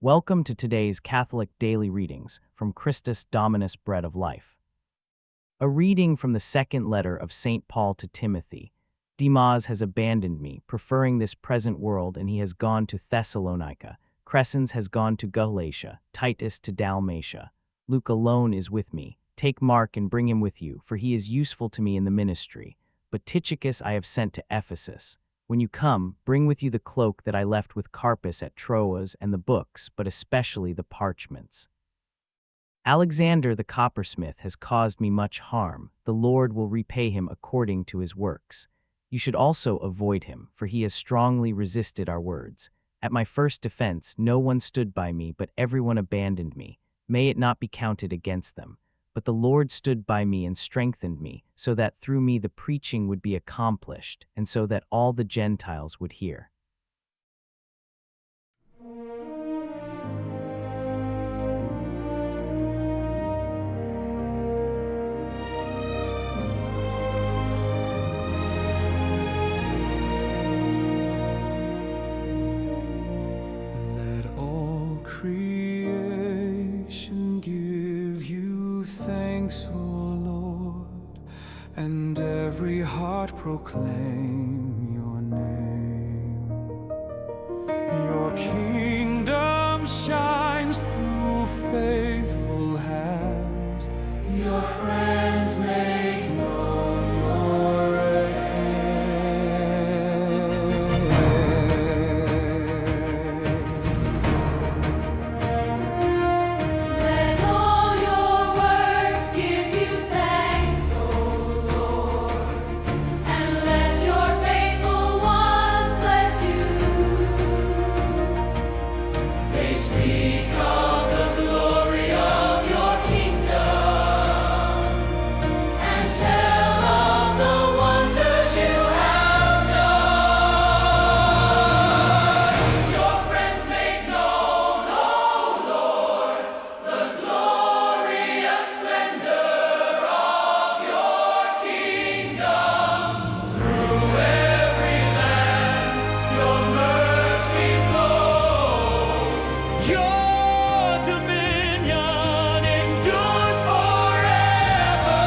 Welcome to today's Catholic Daily Readings from Christus Dominus Bread of Life. A reading from the second letter of St. Paul to Timothy. Demas has abandoned me, preferring this present world, and he has gone to Thessalonica. Crescens has gone to Galatia, Titus to Dalmatia. Luke alone is with me. Take Mark and bring him with you, for he is useful to me in the ministry. But Tychicus I have sent to Ephesus. When you come, bring with you the cloak that I left with Carpus at Troas and the books, but especially the parchments. Alexander the coppersmith has caused me much harm. The Lord will repay him according to his works. You should also avoid him, for he has strongly resisted our words. At my first defense, no one stood by me, but everyone abandoned me. May it not be counted against them. But the Lord stood by me and strengthened me, so that through me the preaching would be accomplished, and so that all the Gentiles would hear. Let all creation give you thanks, O Lord, and every heart proclaim your name. Your kingdom shines through faithful hands. Your friends make known your reign. Let all your works give you thanks, O Lord, and let your faithful ones bless you. They speak of the glory of your kingdom and tell of the wonders you have done. Your friends make known, O Lord, the glorious splendor of your kingdom. Through every land your mercy flows. Your dominion endures forever.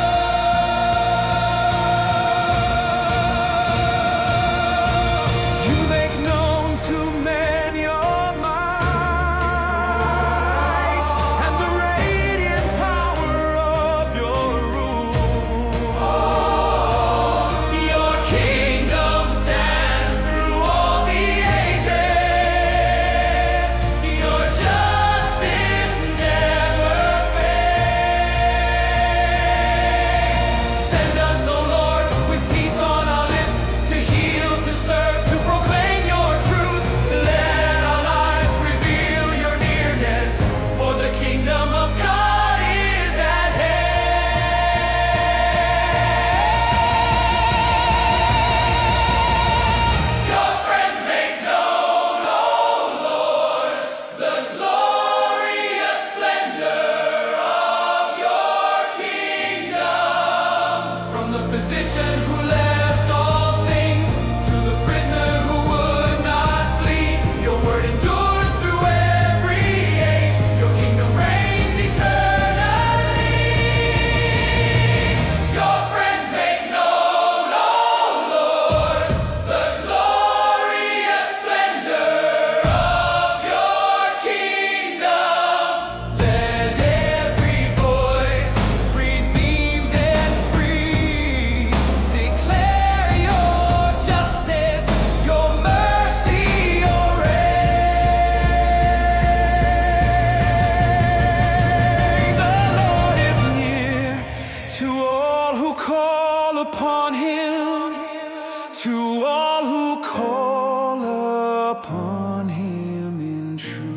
You make known to men your might and the radiant power of your rule. Your kingdom stands through all the ages. Your justice never fades. Send us, O Lord, with peace on our lips, to heal, to serve, to proclaim your truth. Let our lives reveal your nearness, for the kingdom of God is at hand. Your friends make known, O Lord, the glorious splendor of your kingdom. From the physician who left all things to the prisoner who would not flee, your word endures through every age. Your kingdom reigns eternally. Your friends make known, O Lord, the glorious splendor of your kingdom. Let every voice, redeemed and free, declare your justice, your mercy, your reign. The Lord is near to all who call upon him, to all who call upon him in truth.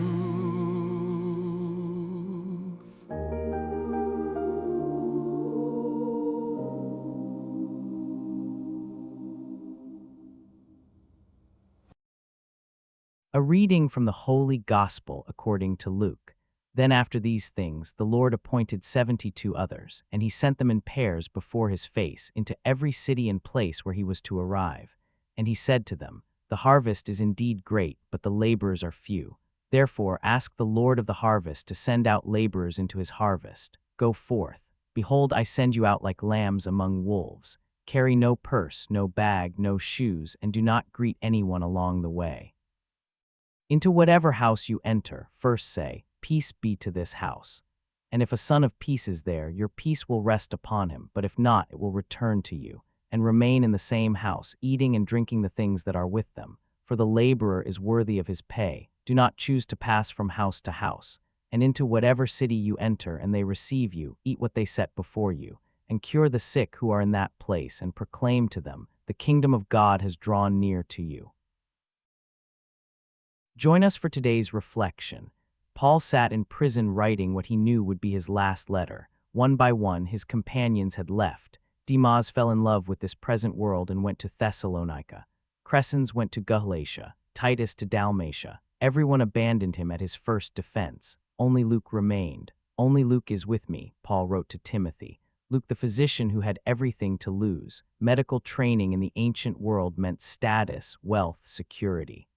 A reading from the Holy Gospel according to Luke. Then after these things, the Lord appointed 72 others, and he sent them in pairs before his face into every city and place where he was to arrive. And he said to them, The harvest is indeed great, but the laborers are few. Therefore, ask the Lord of the harvest to send out laborers into his harvest. Go forth. Behold, I send you out like lambs among wolves. Carry no purse, no bag, no shoes, and do not greet anyone along the way. Into whatever house you enter, first say, Peace be to this house. And if a son of peace is there, your peace will rest upon him, but if not, it will return to you, and remain in the same house, eating and drinking the things that are with them. For the laborer is worthy of his pay. Do not choose to pass from house to house. And into whatever city you enter, and they receive you, eat what they set before you, and cure the sick who are in that place, and proclaim to them, the kingdom of God has drawn near to you. Join us for today's reflection. Paul sat in prison writing what he knew would be his last letter. One by one, his companions had left. Demas fell in love with this present world and went to Thessalonica. Crescens went to Galatia, Titus to Dalmatia. Everyone abandoned him at his first defense. Only Luke remained. Only Luke is with me, Paul wrote to Timothy. Luke, the physician who had everything to lose. Medical training in the ancient world meant status, wealth, security.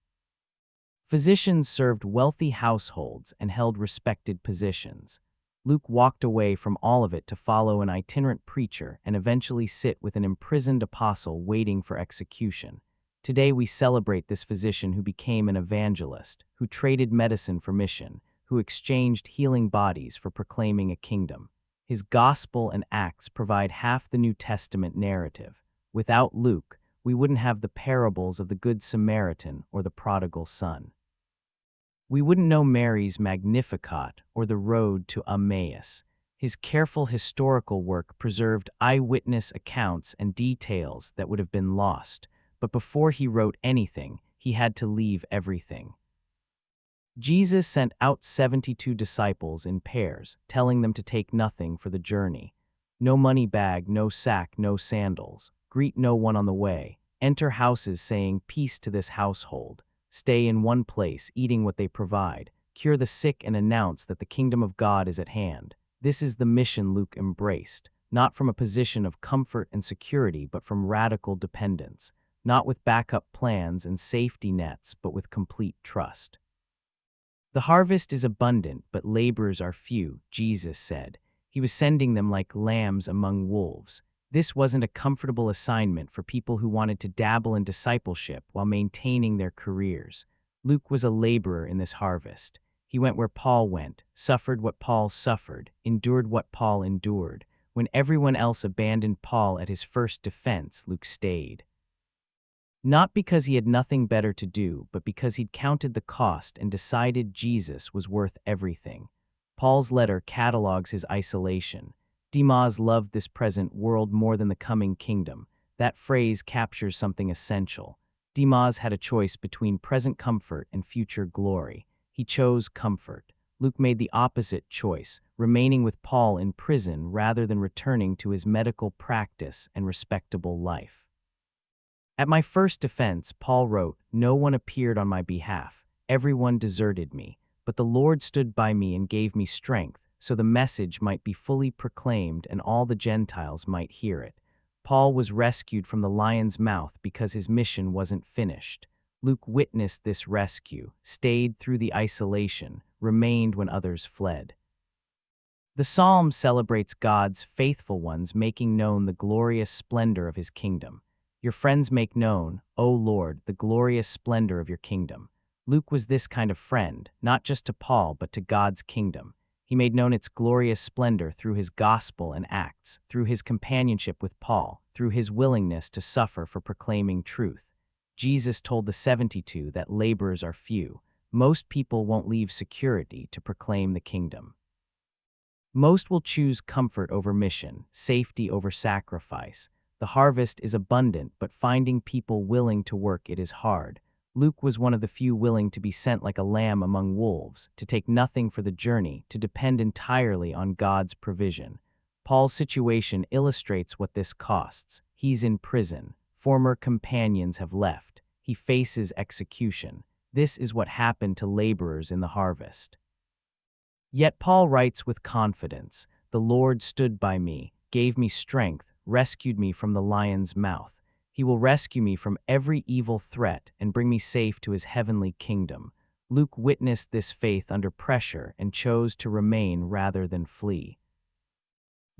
Physicians served wealthy households and held respected positions. Luke walked away from all of it to follow an itinerant preacher and eventually sit with an imprisoned apostle waiting for execution. Today we celebrate this physician who became an evangelist, who traded medicine for mission, who exchanged healing bodies for proclaiming a kingdom. His gospel and acts provide half the New Testament narrative. Without Luke, we wouldn't have the parables of the Good Samaritan or the Prodigal Son. We wouldn't know Mary's Magnificat or the road to Emmaus. His careful historical work preserved eyewitness accounts and details that would have been lost, but before he wrote anything, he had to leave everything. Jesus sent out 72 disciples in pairs, telling them to take nothing for the journey. No money bag, no sack, no sandals. Greet no one on the way. Enter houses saying, Peace to this household. Stay in one place, eating what they provide. Cure the sick and announce that the kingdom of God is at hand. This is the mission Luke embraced, not from a position of comfort and security, but from radical dependence. Not with backup plans and safety nets, but with complete trust. The harvest is abundant, but laborers are few, Jesus said. He was sending them like lambs among wolves. This wasn't a comfortable assignment for people who wanted to dabble in discipleship while maintaining their careers. Luke was a laborer in this harvest. He went where Paul went, suffered what Paul suffered, endured what Paul endured. When everyone else abandoned Paul at his first defense, Luke stayed. Not because he had nothing better to do, but because he'd counted the cost and decided Jesus was worth everything. Paul's letter catalogs his isolation. Demas loved this present world more than the coming kingdom. That phrase captures something essential. Demas had a choice between present comfort and future glory. He chose comfort. Luke made the opposite choice, remaining with Paul in prison rather than returning to his medical practice and respectable life. At my first defense, Paul wrote, No one appeared on my behalf. Everyone deserted me. But the Lord stood by me and gave me strength, so the message might be fully proclaimed and all the Gentiles might hear it. Paul was rescued from the lion's mouth because his mission wasn't finished. Luke witnessed this rescue, stayed through the isolation, remained when others fled. The psalm celebrates God's faithful ones making known the glorious splendor of his kingdom. Your friends make known, O Lord, the glorious splendor of your kingdom. Luke was this kind of friend, not just to Paul, but to God's kingdom. He made known its glorious splendor through his gospel and acts, through his companionship with Paul, through his willingness to suffer for proclaiming truth. Jesus told the 72 that laborers are few. Most people won't leave security to proclaim the kingdom. Most will choose comfort over mission, safety over sacrifice. The harvest is abundant, but finding people willing to work it is hard. Luke was one of the few willing to be sent like a lamb among wolves, to take nothing for the journey, to depend entirely on God's provision. Paul's situation illustrates what this costs. He's in prison. Former companions have left. He faces execution. This is what happened to laborers in the harvest. Yet Paul writes with confidence, The Lord stood by me, gave me strength, rescued me from the lion's mouth. He will rescue me from every evil threat and bring me safe to his heavenly kingdom. Luke witnessed this faith under pressure and chose to remain rather than flee.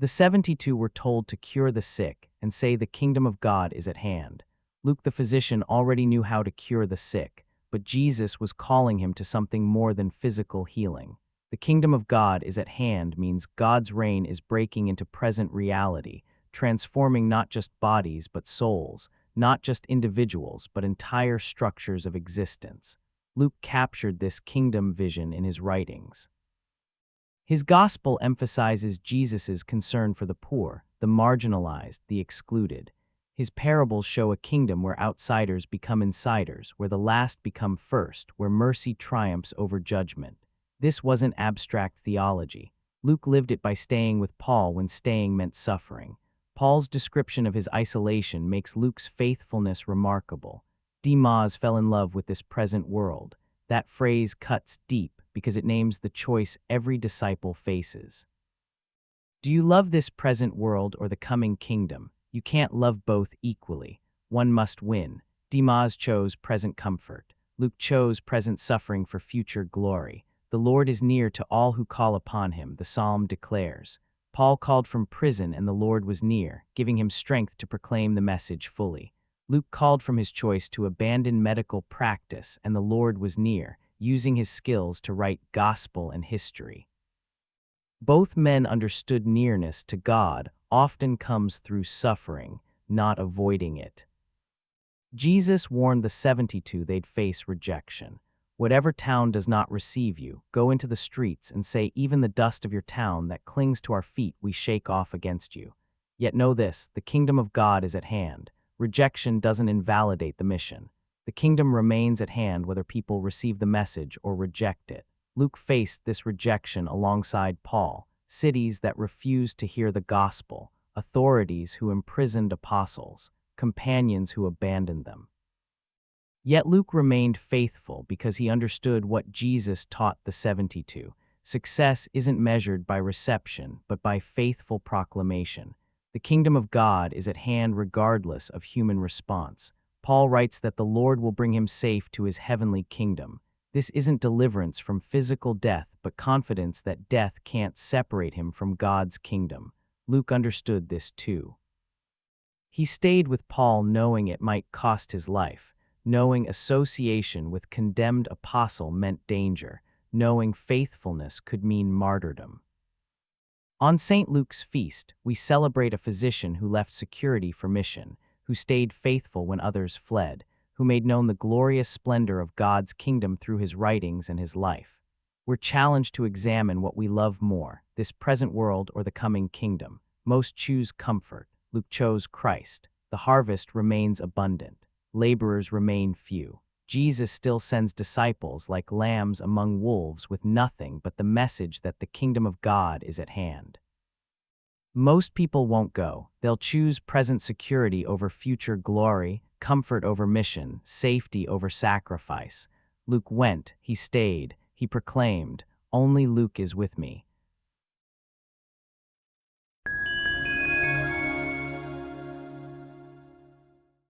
The 72 were told to cure the sick and say the kingdom of God is at hand. Luke the physician already knew how to cure the sick, but Jesus was calling him to something more than physical healing. The kingdom of God is at hand means God's reign is breaking into present reality, transforming not just bodies but souls, not just individuals but entire structures of existence. Luke captured this kingdom vision in his writings. His gospel emphasizes Jesus' concern for the poor, the marginalized, the excluded. His parables show a kingdom where outsiders become insiders, where the last become first, where mercy triumphs over judgment. This wasn't abstract theology. Luke lived it by staying with Paul when staying meant suffering. Paul's description of his isolation makes Luke's faithfulness remarkable. Demas fell in love with this present world. That phrase cuts deep because it names the choice every disciple faces. Do you love this present world or the coming kingdom? You can't love both equally. One must win. Demas chose present comfort. Luke chose present suffering for future glory. The Lord is near to all who call upon him, the psalm declares. Paul called from prison and the Lord was near, giving him strength to proclaim the message fully. Luke called from his choice to abandon medical practice and the Lord was near, using his skills to write gospel and history. Both men understood nearness to God often comes through suffering, not avoiding it. Jesus warned the 72 they'd face rejection. Whatever town does not receive you, go into the streets and say, even the dust of your town that clings to our feet we shake off against you. Yet know this, the kingdom of God is at hand. Rejection doesn't invalidate the mission. The kingdom remains at hand whether people receive the message or reject it. Luke faced this rejection alongside Paul, cities that refused to hear the gospel, authorities who imprisoned apostles, companions who abandoned them. Yet Luke remained faithful because he understood what Jesus taught the 72. Success isn't measured by reception, but by faithful proclamation. The kingdom of God is at hand regardless of human response. Paul writes that the Lord will bring him safe to his heavenly kingdom. This isn't deliverance from physical death, but confidence that death can't separate him from God's kingdom. Luke understood this too. He stayed with Paul knowing it might cost his life, knowing association with condemned apostle meant danger, knowing faithfulness could mean martyrdom. On St. Luke's feast, we celebrate a physician who left security for mission, who stayed faithful when others fled, who made known the glorious splendor of God's kingdom through his writings and his life. We're challenged to examine what we love more, this present world or the coming kingdom. Most choose comfort. Luke chose Christ. The harvest remains abundant. Laborers remain few. Jesus still sends disciples like lambs among wolves with nothing but the message that the kingdom of God is at hand. Most people won't go. They'll choose present security over future glory, comfort over mission, safety over sacrifice. Luke went, he stayed, he proclaimed, "Only Luke is with me."